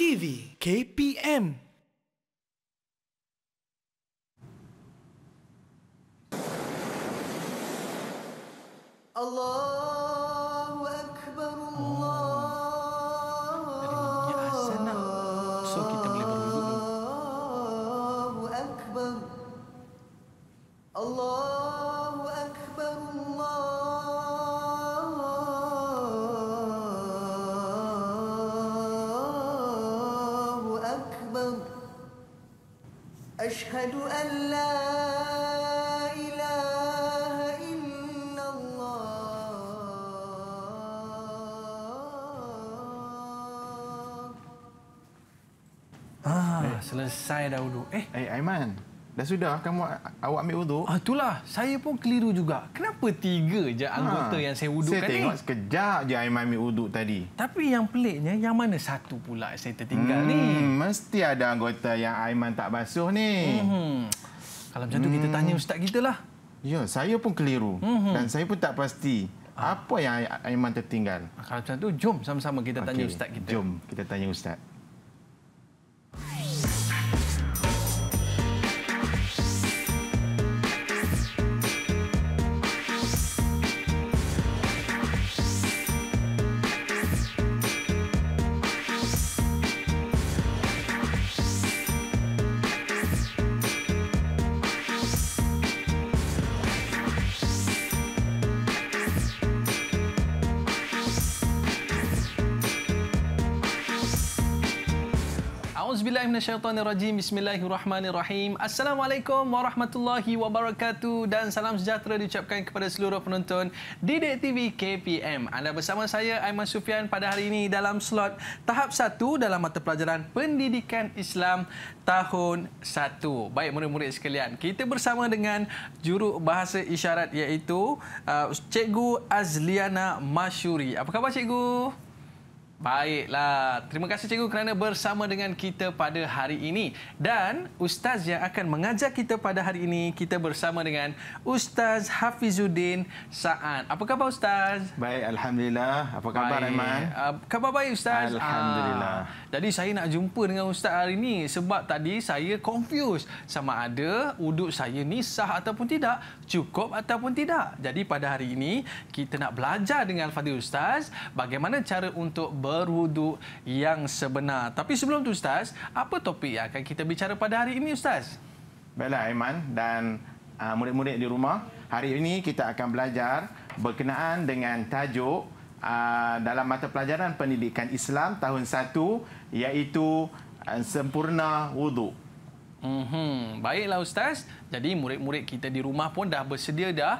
TV KPM. Allahu Akbar, Ada bunyi azan nak. So kita boleh berwuduk dulu. Allahu Akbar, Allahu Akbar, Allahu Akbar. Asyhadu an la ilaha illallah. Selesai dah wuduk. Aiman, dah sudah kamu awak ambil wuduk? Itulah, saya pun keliru juga. Kenapa 3 je anggota yang saya wudukkan ni? Saya tengok sekejap je Aiman ambil wuduk tadi. Tapi yang peliknya, yang mana satu pula saya tertinggal ni? Mesti ada anggota yang Aiman tak basuh ni. Kalau macam tu kita tanya ustaz kita lah. Ya, saya pun keliru. Dan saya pun tak pasti apa yang Aiman tertinggal. Kalau macam tu, jom sama-sama kita tanya ustaz kita. Jom kita tanya ustaz. Auzubillahiminasyaitanirrajim. Bismillahirrahmanirrahim. Assalamualaikum warahmatullahi wabarakatuh dan salam sejahtera diucapkan kepada seluruh penonton Didik TV KPM. Anda bersama saya Aiman Sufian pada hari ini dalam slot tahap 1 dalam mata pelajaran Pendidikan Islam tahun 1. Baik murid-murid sekalian, kita bersama dengan juru bahasa isyarat iaitu Cikgu Azliana Masyuri. Apa khabar cikgu? Baiklah, terima kasih cikgu kerana bersama dengan kita pada hari ini. Dan ustaz yang akan mengajar kita pada hari ini, kita bersama dengan Ustaz Hafizuddin Sa'ad. Apa khabar ustaz? Baik, alhamdulillah. Apa khabar Aiman? Khabar baik ustaz. Alhamdulillah. Jadi saya nak jumpa dengan ustaz hari ini sebab tadi saya confused sama ada wuduk saya ni sah ataupun tidak, cukup ataupun tidak. Jadi pada hari ini kita nak belajar dengan Fadil Ustaz bagaimana cara untuk berwuduk yang sebenar. Tapi sebelum tu Ustaz, apa topik yang akan kita bicara pada hari ini Ustaz? Baiklah Aiman dan murid-murid di rumah, hari ini kita akan belajar berkenaan dengan tajuk dalam mata pelajaran Pendidikan Islam tahun 1 iaitu sempurna wuduk. Baiklah Ustaz. Jadi murid-murid kita di rumah pun dah bersedia dah.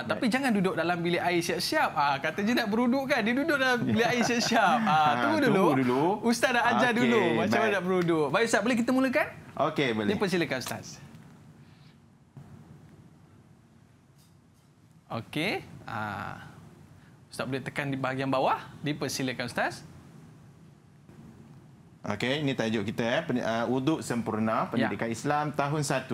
Tapi jangan duduk dalam bilik air siap-siap. Kata je nak berwuduk kan, dia duduk dalam bilik air siap-siap. Tunggu dulu. Ustaz dah ajar dulu macam mana nak berwuduk. Baik Ustaz, boleh kita mulakan? Okey, boleh. Dipersilakan Ustaz. Okey. Ustaz boleh tekan di bahagian bawah. Dipersilakan Ustaz. Okey, ini tajuk kita wuduk sempurna Pendidikan Islam tahun 1.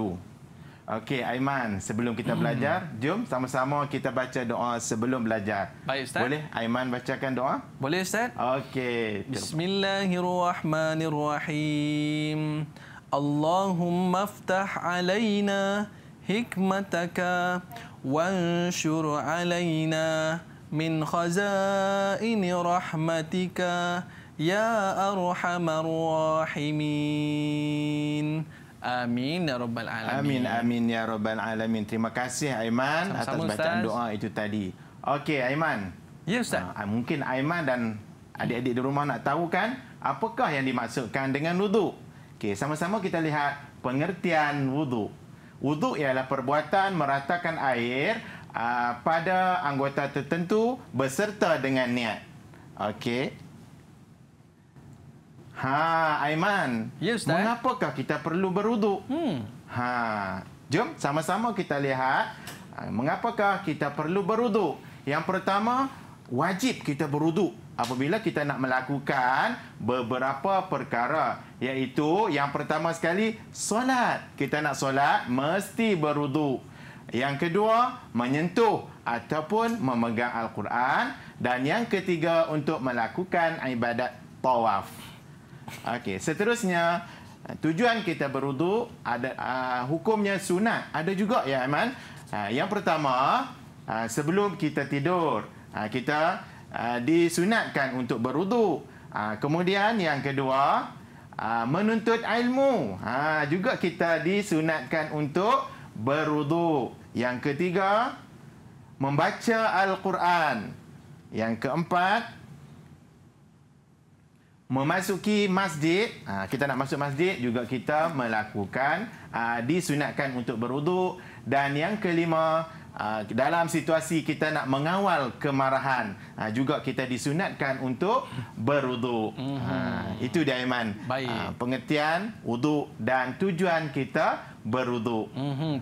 Okey, Aiman, sebelum kita belajar, jom sama-sama kita baca doa sebelum belajar. Baik Ustaz. Boleh Aiman bacakan doa? Boleh Ustaz. Okey. Bismillahirrahmanirrahim. Allahumma aftah alaina hikmataka wanshur alaina min khazaini rahmatika ya arhamar rahimin. Amin ya rabbal alamin. Amin ya rabbal alamin. Terima kasih Aiman atas bacaan doa itu tadi. Okey Aiman. Ya Ustaz. Mungkin Aiman dan adik-adik di rumah nak tahu kan apakah yang dimaksudkan dengan wuduk. Okey, sama-sama kita lihat pengertian wuduk. Wuduk ialah perbuatan meratakan air pada anggota tertentu beserta dengan niat. Okey. Aiman. Ya Ustaz. Mengapakah kita perlu berwuduk? Jom sama-sama kita lihat mengapakah kita perlu berwuduk. Yang pertama, wajib kita berwuduk apabila kita nak melakukan beberapa perkara, iaitu yang pertama sekali solat. Kita nak solat mesti berwuduk. Yang kedua, menyentuh ataupun memegang Al-Quran. Dan yang ketiga, untuk melakukan ibadat tawaf. Okey, seterusnya tujuan kita berwuduk ada hukumnya sunat. Ada juga ya Aiman. Yang pertama, sebelum kita tidur, kita disunatkan untuk berwuduk. Kemudian yang kedua, menuntut ilmu. Juga kita disunatkan untuk berwuduk. Yang ketiga, membaca Al-Quran. Yang keempat, memasuki masjid. Kita nak masuk masjid juga kita melakukan disunatkan untuk berwuduk. Dan yang kelima, dalam situasi kita nak mengawal kemarahan, juga kita disunatkan untuk berwuduk. Itu dia Aiman. Baik. Pengertian wuduk dan tujuan kita berwuduk.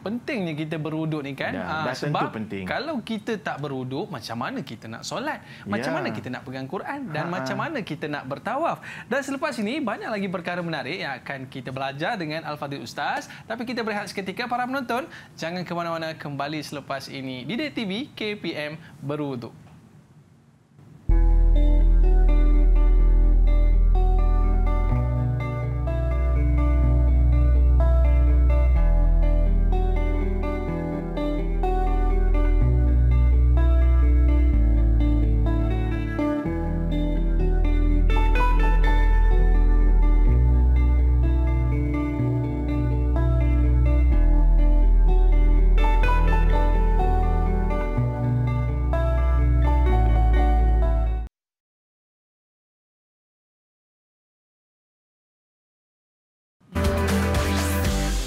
Pentingnya kita berwuduk ni kan. Dah tentu sebab penting. kalau kita tak berwuduk, macam mana kita nak solat? Macam mana kita nak pegang Quran? Dan macam mana kita nak bertawaf? Dan selepas ini, banyak lagi perkara menarik yang akan kita belajar dengan Al-Fadhil Ustaz. Tapi kita berehat seketika para penonton. Jangan ke mana-mana, kembali selepas ini. Didik TV, KPM Berwuduk.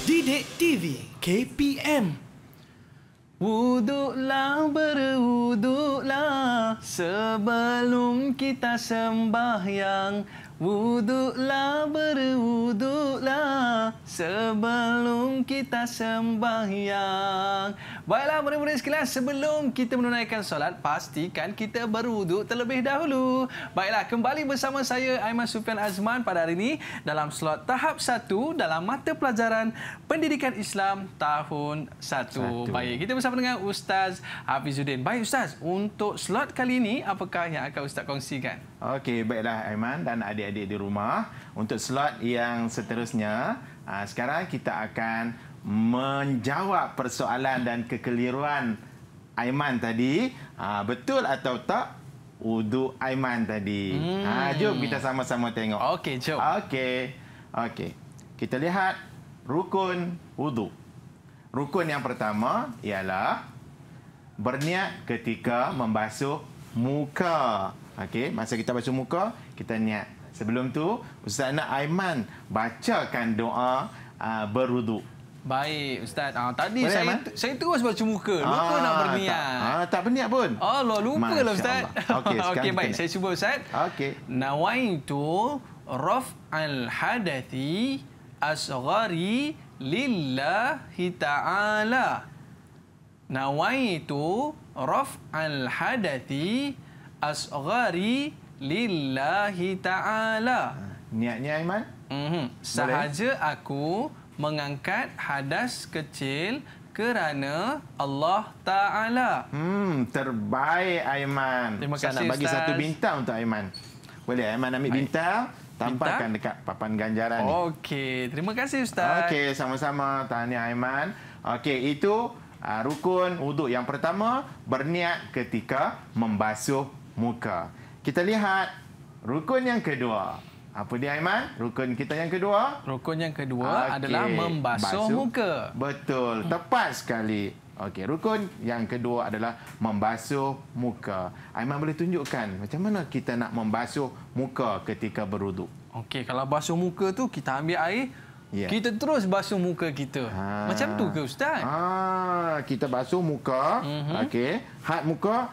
Didik TV KPM. Wuduklah, berwuduklah sebelum kita sembahyang. Wuduklah, berwuduklah sebelum kita sembahyang. Baiklah murid-murid sekalian, sebelum kita menunaikan solat, pastikan kita berwuduk terlebih dahulu. Baiklah, kembali bersama saya Aiman Sufian Azman pada hari ini dalam slot tahap 1 dalam mata pelajaran Pendidikan Islam tahun 1. Baik, kita bersama dengan Ustaz Hafizuddin. Baik Ustaz, untuk slot kali ini apakah yang akan Ustaz kongsikan? Okey, baiklah Aiman dan adik-adik di rumah. Untuk slot yang seterusnya, sekarang kita akan menjawab persoalan dan kekeliruan Aiman tadi. Betul atau tak wuduk Aiman tadi? Jom kita sama-sama tengok. Okey, jom. Okey. Kita lihat rukun wuduk. Rukun yang pertama ialah berniat ketika membasuh muka. Okey, masa kita basuh muka, kita niat. Sebelum tu, Ustaz nak Aiman bacakan doa berwuduk. Baik Ustaz. Tadi saya terus baca muka. Lupa nak berniat. Tak berniat pun. Allah, lupa lah Ustaz. Okey, baik. Saya cuba Ustaz. Okey. Nawaitu raf'al hadathi asghari lillahi ta'ala. Nawaitu raf'al hadathi asghari lillahi ta'ala. Niatnya Aiman? Sahaja aku mengangkat hadas kecil kerana Allah Ta'ala. Terbaik Aiman. Terima kasih Saya nak bagi Ustaz. satu bintang untuk Aiman. Boleh Aiman ambil bintang, tampakkan dekat papan ganjaran ni. Okey, terima kasih Ustaz. Okey, sama-sama. Tahniah Aiman. Okey, itu rukun wuduk yang pertama, berniat ketika membasuh muka. Kita lihat rukun yang kedua. Apa dia Aiman? Rukun kita yang kedua? Rukun yang kedua adalah membasuh muka. Betul, tepat sekali. Okey, rukun yang kedua adalah membasuh muka. Aiman boleh tunjukkan macam mana kita nak membasuh muka ketika berwuduk? Okey, kalau basuh muka tu kita ambil air, kita terus basuh muka kita. Macam tu ke Ustaz? Kita basuh muka. Okey, had muka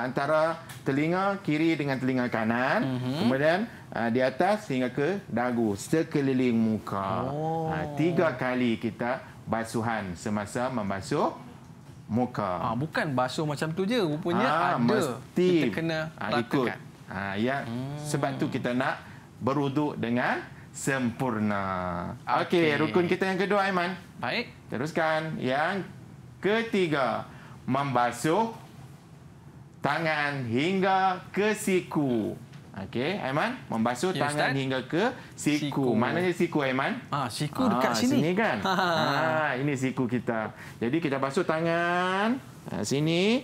antara telinga kiri dengan telinga kanan. Kemudian di atas hingga ke dagu, sekeliling muka. 3 kali kita basuhan semasa membasuh muka. Bukan basuh macam tu je, rupanya ada. Mesti kita kena ikut. ratakan. Sebab tu kita nak berwuduk dengan sempurna. Okey, rukun kita yang kedua Aiman. Baik. Teruskan. Yang ketiga, membasuh tangan hingga ke siku. Okey, Aiman, membasuh Ya, tangan Ustaz. hingga ke siku. Siku. Mana dia siku, Aiman? Siku dekat sini. Sini kan? Ini siku kita. Jadi kita basuh tangan sini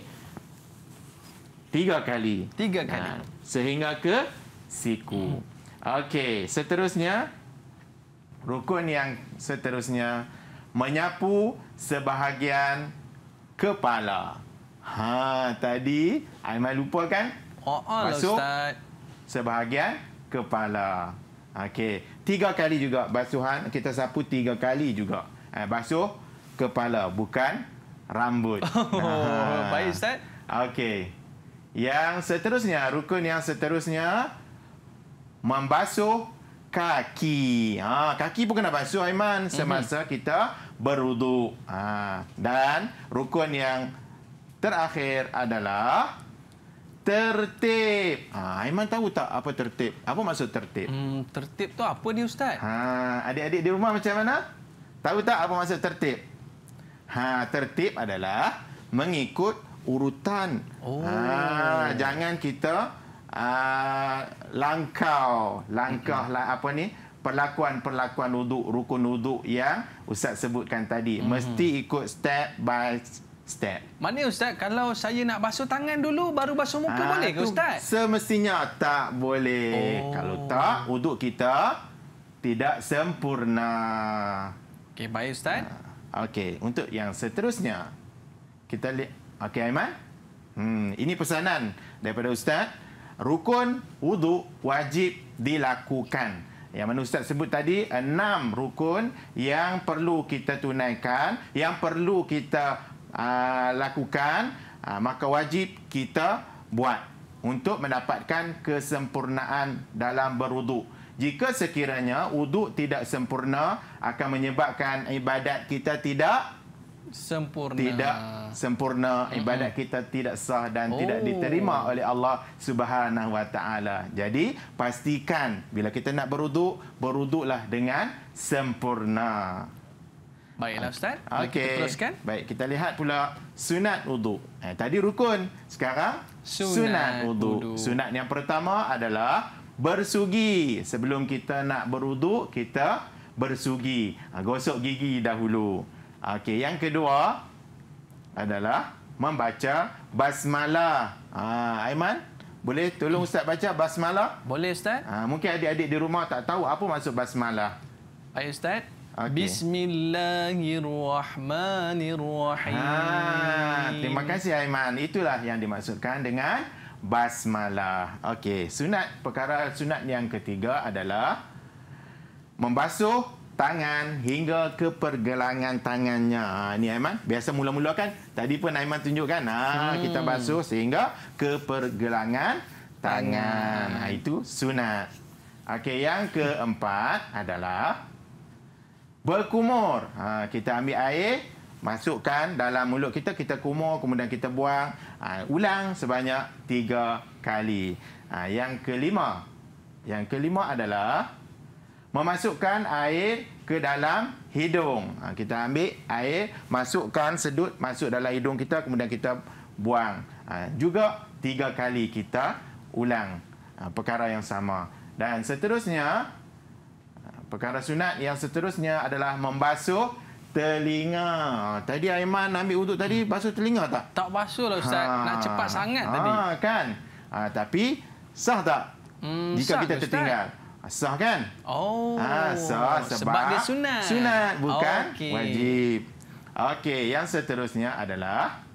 3 kali. 3 kali. Sehingga ke siku. Okey, seterusnya rukun yang seterusnya menyapu sebahagian kepala. Tadi Aiman lupa kan? Basuh Ustaz. sebahagian kepala. Okey, 3 kali juga basuhan, kita sapu 3 kali juga. Basuh kepala, bukan rambut. Baik Ustaz. Okey. Yang seterusnya, rukun yang seterusnya membasuh kaki. Kaki pun kena basuh, Aiman, semasa kita berwuduk. Dan rukun yang terakhir adalah tertib. Aiman tahu tak apa tertib? Apa maksud tertib? Tertib tu apa dia Ustaz? Adik-adik di rumah macam mana? Tahu tak apa maksud tertib? Tertib adalah mengikut urutan. Jangan kita langkah lah apa ni? Perlakuan wuduk, rukun wuduk yang Ustaz sebutkan tadi. Mesti ikut step by step. Mana Ustaz, kalau saya nak basuh tangan dulu baru basuh muka boleh ke Ustaz? Semestinya tak boleh. Kalau tak, wuduk kita tidak sempurna. Okey, baik Ustaz. Okey, untuk yang seterusnya kita lihat. Okey, Aiman. Ini pesanan daripada Ustaz. Rukun wuduk wajib dilakukan. Yang mana Ustaz sebut tadi 6 rukun yang perlu kita tunaikan, yang perlu kita lakukan, maka wajib kita buat untuk mendapatkan kesempurnaan dalam berwuduk. Jika sekiranya wuduk tidak sempurna, akan menyebabkan ibadat kita tidak sempurna, ibadat kita tidak sah dan tidak diterima oleh Allah Subhanahu Wa Taala. Jadi pastikan bila kita nak berwuduk, berwuduklah dengan sempurna. Baiklah Ustaz. Okey. Kita teruskan. Baik, kita lihat pula sunat wuduk. Tadi rukun, sekarang sunat wuduk. Sunat yang pertama adalah bersugi. Sebelum kita nak berwuduk, kita bersugi. Gosok gigi dahulu. Okey, yang kedua adalah membaca basmalah. Aiman, boleh tolong Ustaz baca basmalah? Boleh Ustaz. Mungkin adik-adik di rumah tak tahu apa maksud basmalah. Baik Ustaz. Okey. Bismillahirrahmanirrahim. Terima kasih Aiman. Itulah yang dimaksudkan dengan basmalah. Okey, perkara sunat yang ketiga adalah membasuh tangan hingga ke pergelangan tangannya. Ni Aiman, biasa mula-mula kan? Tadi pun Aiman tunjukkan. Kita basuh sehingga ke pergelangan tangan. Itu sunat. Okey, yang keempat adalah berkumur. Kita ambil air, masukkan dalam mulut kita, kita kumur, kemudian kita buang. Ulang sebanyak 3 kali. Yang kelima adalah memasukkan air ke dalam hidung. Kita ambil air, masukkan sedut, masuk dalam hidung kita, kemudian kita buang. Juga 3 kali kita ulang perkara yang sama. Dan seterusnya, perkara sunat yang seterusnya adalah membasuh telinga. Tadi Aiman ambil wuduk tadi, basuh telinga tak? Tak basuh lah Ustaz. Nak cepat sangat tadi. Kan? Tapi sah tak? Jika sah kita ke, tertinggal. Sah kan? Sah sebab dia sunat. Sunat bukan Okey. wajib. Okey, yang seterusnya adalah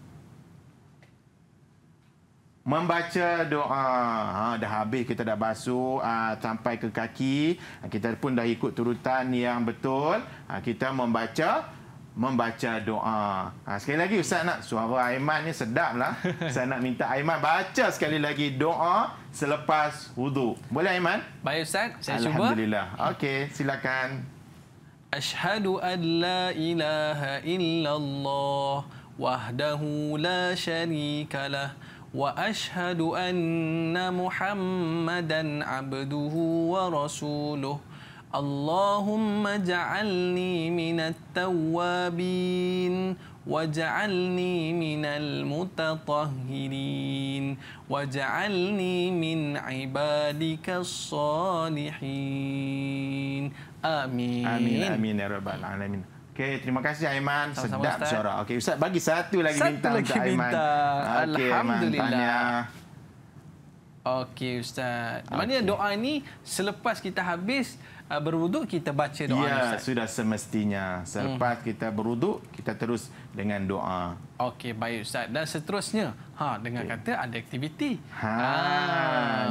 membaca doa. Dah habis kita dah basuh sampai ke kaki. Kita pun dah ikut turutan yang betul. Kita membaca doa. Sekali lagi Ustaz nak suara Aiman ni sedap lah. Saya nak minta Aiman baca sekali lagi doa selepas wuduk. Boleh Aiman? Baik Ustaz, saya cuba. Alhamdulillah. Okey, silakan. Asyhadu an la ilaha illallah wahdahu la syarikalah wa asyhadu anna Muhammadan abduhu wa rasuluh. Allahumma ja'alni minat tawwabin waj'alni minal mutatahhirin waj'alni min ibadikas salihin. Amin. Amin, amin ya rabbal alamin. Okey, terima kasih Aiman. Sama-sama, Sedap Ustaz. suara. Okey, Ustaz bagi satu lagi bintang lagi untuk Aiman. bintang. Okey, Aiman, Alhamdulillah. tanya. Okey Ustaz. Maknanya doa ni selepas kita habis berwuduk kita baca doa ni Ya, Ustaz. sudah semestinya. Selepas kita berwuduk, kita terus dengan doa. Okey, baik Ustaz. Dan seterusnya, dengan kata ada aktiviti.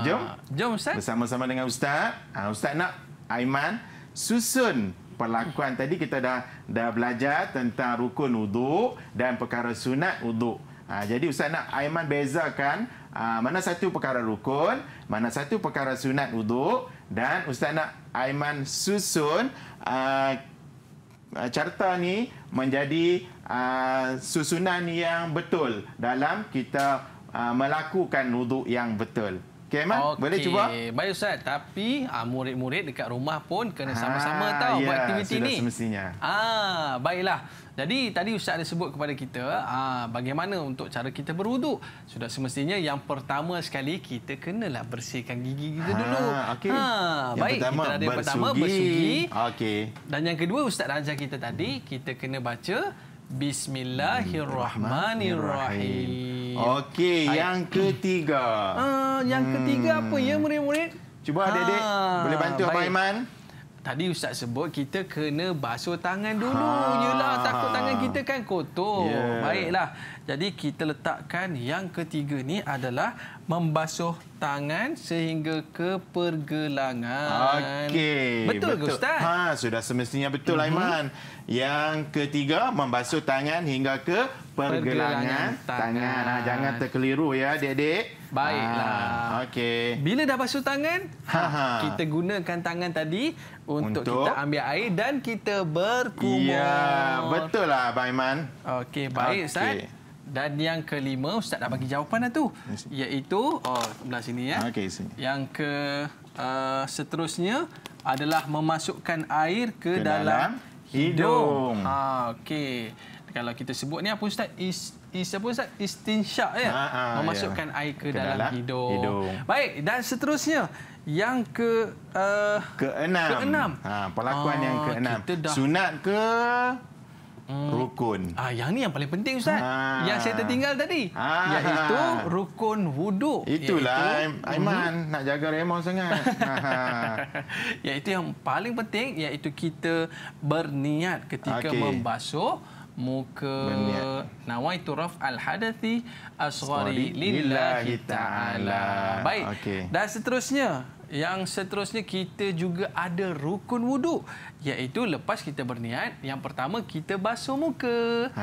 Jom. Jom Ustaz. Bersama-sama dengan Ustaz. Ustaz nak Aiman susun perlakuan. Tadi kita dah belajar tentang rukun wuduk dan perkara sunat wuduk. Jadi Ustaz nak Aiman bezakan mana satu perkara rukun, mana satu perkara sunat wuduk, dan Ustaz nak Aiman susun carta ni menjadi susunan yang betul dalam kita melakukan wuduk yang betul. Okey Aiman, boleh cuba? Baik Ustaz, tapi murid-murid dekat rumah pun kena sama-sama tahu buat aktiviti sudah ni. Semestinya. Baiklah. Jadi tadi Ustaz ada sebut kepada kita bagaimana untuk cara kita berwuduk. Sudah semestinya yang pertama sekali kita kenalah bersihkan gigi kita dulu. Okey. Baik, pertama, kita ada yang pertama bersugi. Okey. Dan yang kedua Ustaz ajar kita tadi, kita kena baca Bismillahirrahmanirrahim. Okey, yang ketiga. Yang ketiga apa ya murid-murid? Cuba adik-adik boleh bantu Abang Aiman. Tadi Ustaz sebut kita kena basuh tangan dulu. Yelah, takut tangan kita kan kotor. Yeah. Baiklah. Jadi kita letakkan yang ketiga ni adalah membasuh tangan sehingga ke pergelangan. Okey. Betul ke Ustaz? Sudah semestinya betul Aiman. Yang ketiga membasuh tangan hingga ke pergelangan tangan. Jangan terkeliru ya adik-adik. Baiklah. Okey. Bila dah basuh tangan, kita gunakan tangan tadi untuk kita ambil air dan kita berkumur. Ya, betul lah Abang Aiman. Okey, baik Ustaz. Dan yang kelima, Ustaz dah bagi jawapan dah tu. Iaitu, sebelah sini ya. Okey, sini. Yang seterusnya adalah memasukkan air ke dalam hidung. Okey. Kalau kita sebut ni apa Ustaz? Apa Ustaz? Istinsyak ya. Memasukkan air ke dalam hidung. Baik, dan seterusnya yang keenam. Perlakuan yang keenam. Sunat ke rukun? Yang ni yang paling penting Ustaz. Yang saya tertinggal tadi. Iaitu rukun wuduk. Itulah Aiman nak jaga remor sangat. Iaitu yang paling penting, iaitu kita berniat ketika membasuh muka. Nawaitu raf'al hadathi asghari lillahi ta'ala. Baik. Dan seterusnya, yang seterusnya kita juga ada rukun wuduk, iaitu lepas kita berniat, yang pertama kita basuh muka.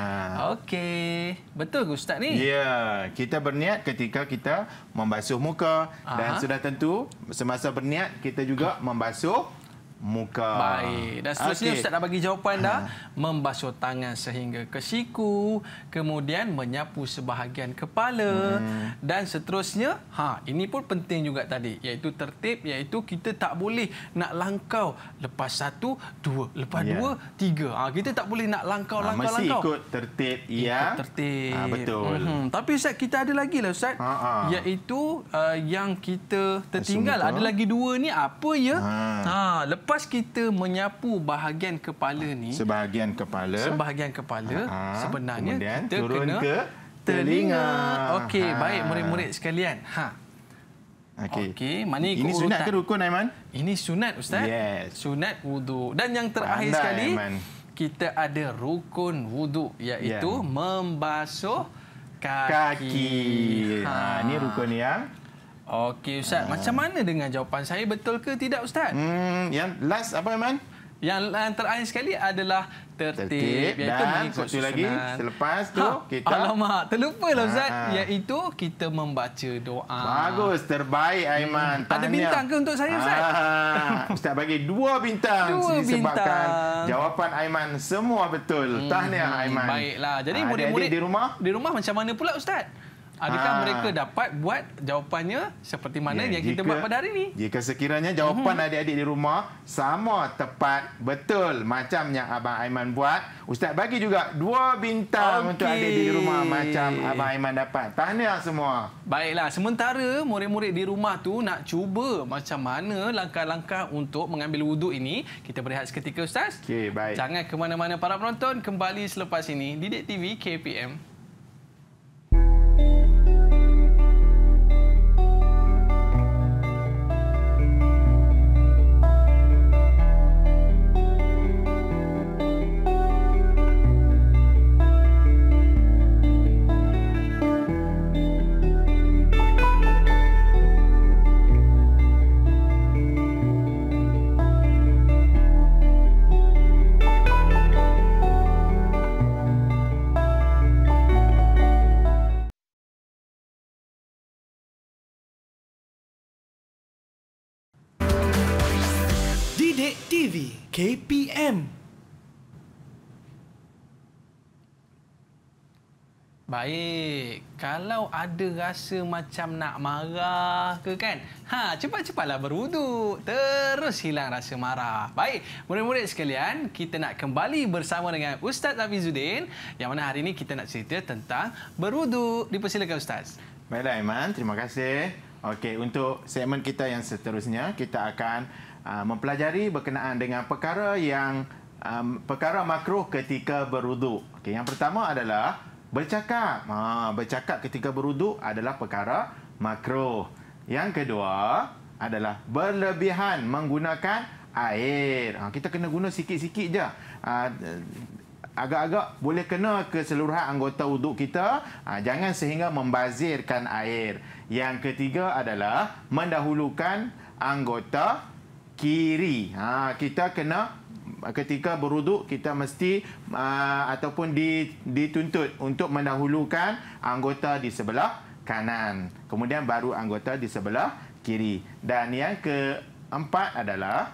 Okey. Betul ke Ustaz ni? Ya, kita berniat ketika kita membasuh muka dan sudah tentu semasa berniat kita juga membasuh muka. Baik. Dan seterusnya Ustaz dah bagi jawapan dah. Membasuh tangan sehingga ke siku, kemudian menyapu sebahagian kepala, dan seterusnya, ini pun penting juga tadi, iaitu tertib, iaitu kita tak boleh nak langkau lepas satu, dua, lepas dua, tiga. Kita tak boleh nak langkau. Mesti ikut tertib. Ikut tertib. Betul. Tapi Ustaz, kita ada lagi lah Ustaz. Iaitu yang kita tertinggal. Ada lagi dua ni, apa ya? Lepas kita menyapu bahagian kepala ni, sebahagian kepala sebenarnya kita turun kena ke telinga. Okey, baik murid-murid sekalian. Okey, mana ikut ini sunat ke rukun Aiman? Ini sunat Ustaz. Yes. Sunat wuduk. Dan yang terakhir sekali, kita ada rukun wuduk, iaitu membasuh kaki. Ini rukun yang Okey Ustaz, macam mana dengan jawapan saya, betul ke tidak Ustaz? Yang last apa Aiman? Yang terakhir sekali adalah tertib, iaitu dan mengikut satu susunan. lagi selepas tu kita terlupalah Ustaz, iaitu kita membaca doa. Bagus, terbaik Aiman. Ada bintang ke untuk saya Ustaz? Ustaz bagi 2 bintang disebabkan jawapan Aiman semua betul. Tahniah Aiman. Baiklah. Jadi murid-murid di rumah macam mana pula Ustaz? Adakah mereka dapat buat jawapannya seperti mana yang kita buat pada hari ini? Jika sekiranya jawapan adik-adik di rumah sama tepat betul macam yang Abang Aiman buat, Ustaz bagi juga 2 bintang untuk adik-adik di rumah macam Abang Aiman dapat. Tahniah semua. Baiklah, sementara murid-murid di rumah tu nak cuba macam mana langkah-langkah untuk mengambil wuduk ini, kita berehat seketika Ustaz. Okey, baik. Jangan ke mana-mana para penonton, kembali selepas ini di Didik TV KPM. Didik TV KPM. Baik, kalau ada rasa macam nak marah ke kan? Cepat-cepatlah berwuduk. Terus hilang rasa marah. Baik, murid-murid sekalian, kita nak kembali bersama dengan Ustaz Hafizuddin yang mana hari ini kita nak cerita tentang berwuduk. Dipersilakan Ustaz. Baiklah Aiman, terima kasih. Okey, untuk segmen kita yang seterusnya, kita akan mempelajari berkenaan dengan perkara yang perkara makruh ketika berwuduk. Okey, yang pertama adalah bercakap. Bercakap ketika berwuduk adalah perkara makruh. Yang kedua adalah berlebihan menggunakan air. Kita kena guna sikit-sikit je. Agak-agak boleh kena keseluruhan anggota wuduk kita. Jangan sehingga membazirkan air. Yang ketiga adalah mendahulukan anggota kiri. Kita kena ketika berwuduk kita mesti ataupun dituntut untuk mendahulukan anggota di sebelah kanan, kemudian baru anggota di sebelah kiri. Dan yang keempat adalah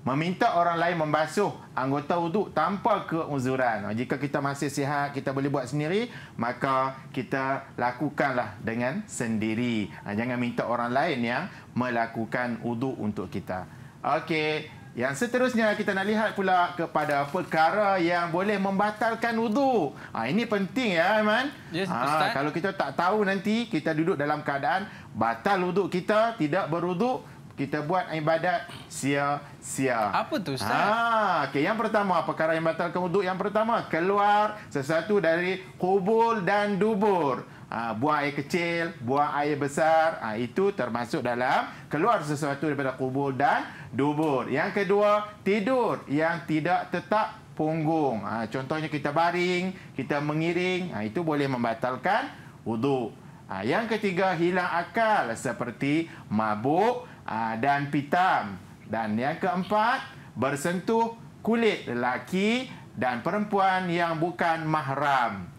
meminta orang lain membasuh anggota wuduk tanpa keuzuran. Jika kita masih sihat, kita boleh buat sendiri, maka kita lakukanlah dengan sendiri. Jangan minta orang lain yang melakukan wuduk untuk kita. Okey, yang seterusnya kita nak lihat pula kepada perkara yang boleh membatalkan wuduk. Ini penting ya, Aiman. Yes, Ustaz. Kalau kita tak tahu nanti kita duduk dalam keadaan batal wuduk kita, tidak berwuduk, kita buat ibadat sia-sia. Apa tu Ustaz? Okey, yang pertama, perkara yang batalkan wuduk yang pertama, keluar sesuatu dari qubul dan dubur. Buang air kecil, buang air besar, itu termasuk dalam keluar sesuatu daripada qubul dan dubur. Yang kedua, tidur yang tidak tetap punggung. Contohnya kita baring, kita mengiring, itu boleh membatalkan wuduk. Yang ketiga, hilang akal seperti mabuk dan pitam. Dan yang keempat, bersentuh kulit lelaki dan perempuan yang bukan mahram.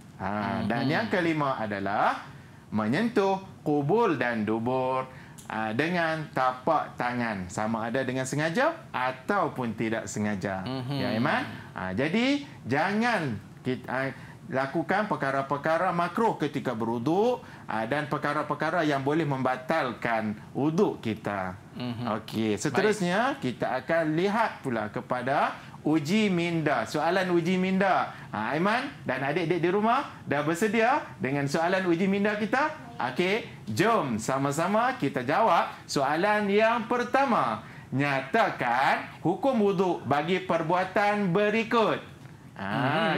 Dan yang kelima adalah menyentuh qubul dan dubur dengan tapak tangan, sama ada dengan sengaja ataupun tidak sengaja. Ya, Aiman? Jadi jangan kita lakukan perkara-perkara makruh ketika berwuduk dan perkara-perkara yang boleh membatalkan wuduk kita. Okey, seterusnya kita akan lihat pula kepada uji minda, soalan uji minda. Aiman dan adik-adik di rumah dah bersedia dengan soalan uji minda kita? Okey, jom sama-sama kita jawab soalan yang pertama. Nyatakan hukum wuduk bagi perbuatan berikut.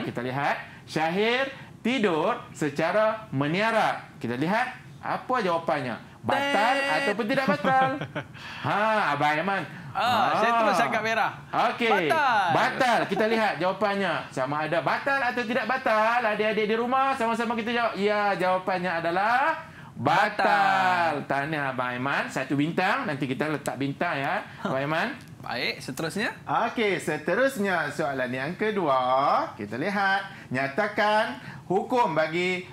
Kita lihat. Syahir tidur secara meniarap. Kita lihat apa jawapannya. Batal ataupun tidak batal? Abang Aiman. Saya terus cakap merah. Okey. Batal. Kita lihat jawapannya. Sama ada batal atau tidak batal. Adik-adik di rumah sama-sama kita jawab. Ya, jawapannya adalah batal. Tahniah Abang Aiman. 1 bintang. Nanti kita letak bintang ya, Abang Aiman. Baik, seterusnya. Okey, seterusnya soalan yang kedua. Kita lihat. Nyatakan hukum bagi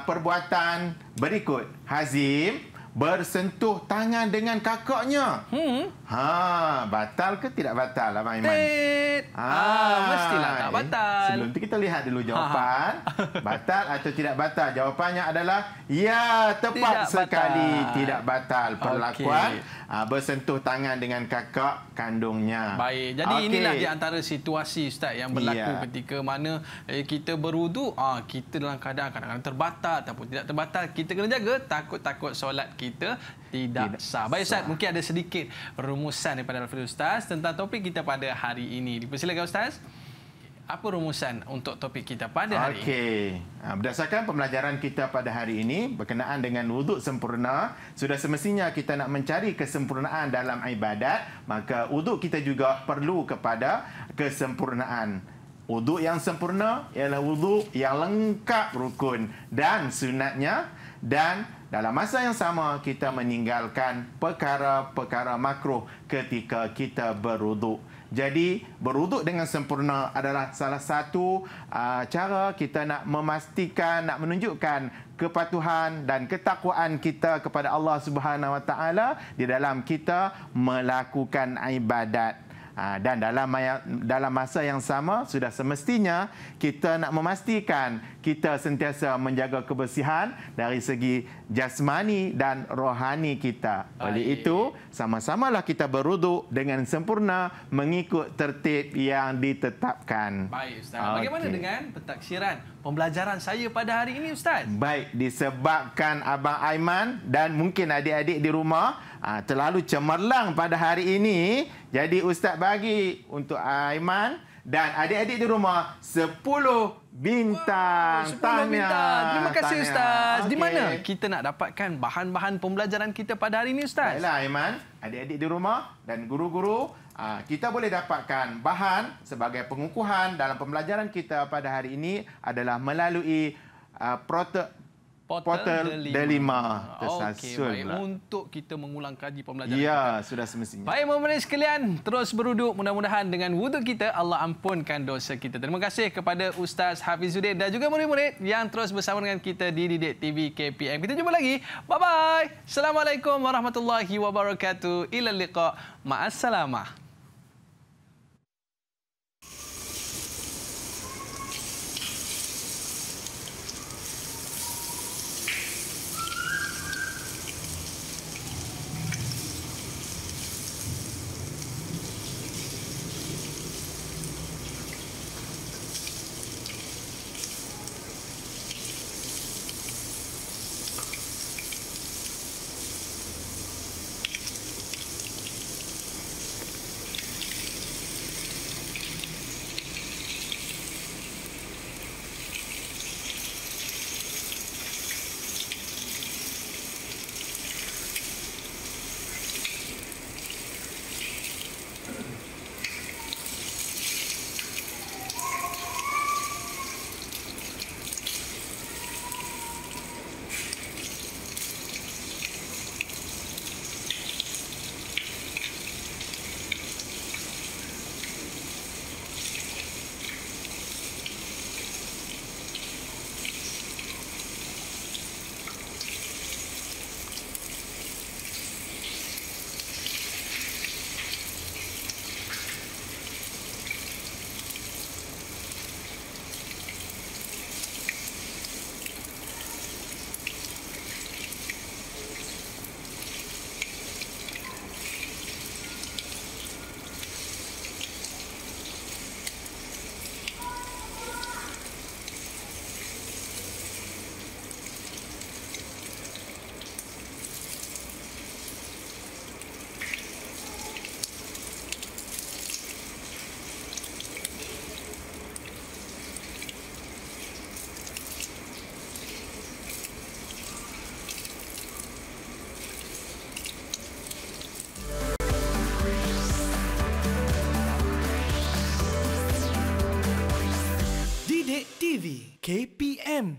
perbuatan berikut. Hazim bersentuh tangan dengan kakaknya. Batal ke tidak batal, Abang Aiman? Mestilah tak batal. Sebelum tu kita lihat dulu jawapan. Batal atau tidak batal? Jawapannya adalah ya, tepat Tidak sekali. batal. Tidak batal perlakuan Okey. bersentuh tangan dengan kakak kandungnya. Baik, jadi Okey. inilah di antara situasi Ustaz yang berlaku Ya. ketika mana kita berwuduk, kita dalam keadaan kadang-kadang terbatal ataupun tidak terbatal. Kita kena jaga takut-takut solat kita tidak sah. Baik Ustaz, mungkin ada sedikit rumusan daripada Al-Fadhil Ustaz tentang topik kita pada hari ini. Dipersilakan Ustaz. Apa rumusan untuk topik kita pada hari ini? Okey. Berdasarkan pembelajaran kita pada hari ini berkenaan dengan wuduk sempurna, sudah semestinya kita nak mencari kesempurnaan dalam ibadat, maka wuduk kita juga perlu kepada kesempurnaan. Wuduk yang sempurna ialah wuduk yang lengkap rukun dan sunatnya, dan dalam masa yang sama kita meninggalkan perkara-perkara makruh ketika kita berwuduk. Jadi berwuduk dengan sempurna adalah salah satu cara kita nak memastikan, nak menunjukkan kepatuhan dan ketakwaan kita kepada Allah Subhanahu Wa Taala di dalam kita melakukan ibadat. Dan dalam masa yang sama sudah semestinya kita nak memastikan kita sentiasa menjaga kebersihan dari segi jasmani dan rohani kita. Oleh itu, sama-samalah kita berwuduk dengan sempurna mengikut tertib yang ditetapkan. Baik Ustaz. Bagaimana dengan pentaksiran pembelajaran saya pada hari ini Ustaz? Baik, disebabkan Abang Aiman dan mungkin adik-adik di rumah terlalu cemerlang pada hari ini, jadi Ustaz bagi untuk Aiman dan adik-adik di rumah 10 bintang. 10 bintang. Terima kasih Ustaz. Di Okey. mana kita nak dapatkan bahan-bahan pembelajaran kita pada hari ini Ustaz? Baiklah Aiman, adik-adik di rumah dan guru-guru, kita boleh dapatkan bahan sebagai pengukuhan dalam pembelajaran kita pada hari ini adalah melalui Portal Delima tersasul. Okey, baik. Untuk kita mengulang kaji pembelajaran Ya, kita. sudah semestinya. Baik, murid sekalian, terus berwuduk. Mudah-mudahan dengan wuduk kita, Allah ampunkan dosa kita. Terima kasih kepada Ustaz Hafizuddin dan juga murid-murid yang terus bersama dengan kita di Didik TV KPM. Kita jumpa lagi. Bye-bye. Assalamualaikum warahmatullahi wabarakatuh. Ila liqa. Ma'assalamah. Didik TV KPM